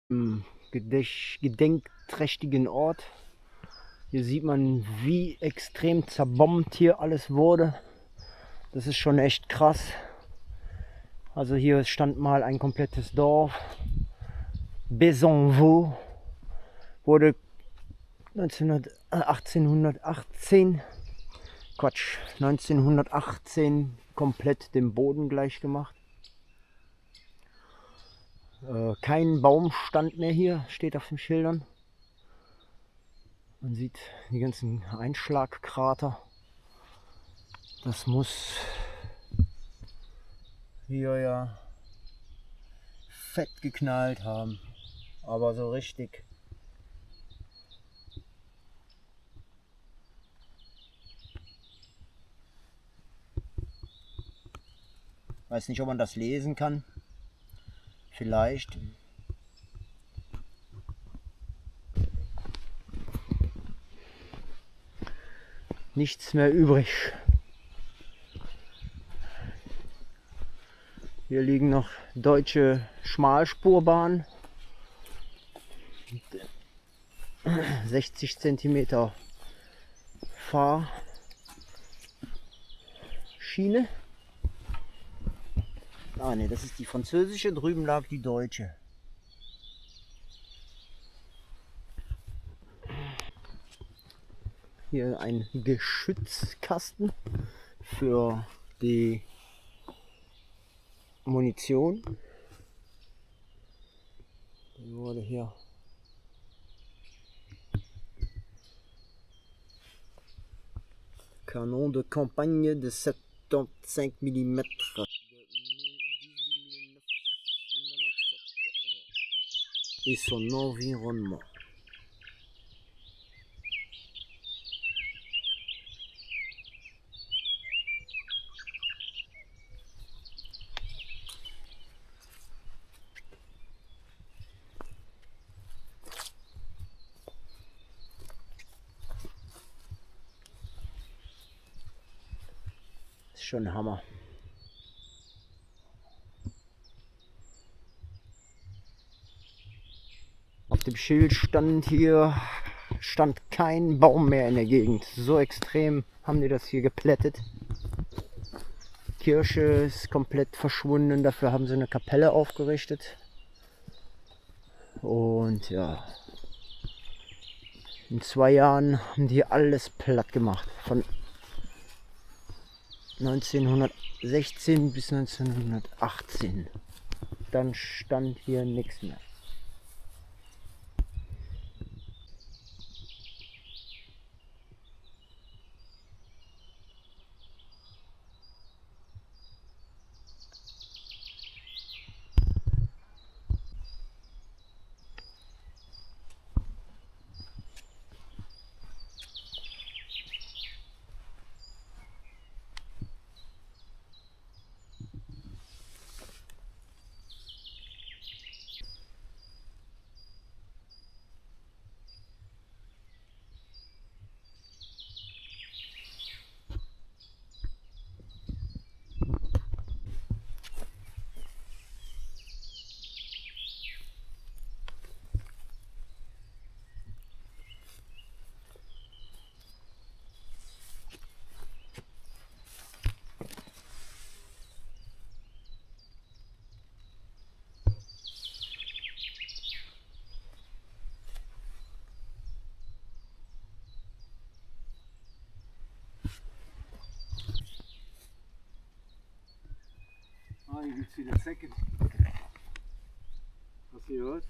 Im gedenkträchtigen Ort. Hier sieht man, wie extrem zerbombt hier alles wurde. Das ist schon echt krass. Also hier stand mal ein komplettes Dorf. Besanvaux wurde 1918 komplett dem Boden gleich gemacht. Kein Baum stand mehr hier, steht auf den Schildern. Man sieht die ganzen Einschlagkrater. Das muss hier ja fett geknallt haben, aber so richtig. Weiß nicht, ob man das lesen kann. Vielleicht. Nichts mehr übrig. Hier liegen noch deutsche Schmalspurbahnen. 60 cm Fahrschiene. Ah ne, das ist die französische, drüben lag die deutsche. Hier ein Geschützkasten für die Munition. Die wurde hier Canon de campagne de 75 mm. Et son environnement. Ist schon Hammer. Auf dem Schild stand kein Baum mehr in der Gegend. So extrem haben die das hier geplättet. Die Kirche ist komplett verschwunden, dafür haben sie eine Kapelle aufgerichtet. Und ja, in 2 Jahren haben die alles platt gemacht. Von 1916 bis 1918. Dann stand hier nichts mehr. Ah, hier gibt es wieder Zecken. Hast du gehört?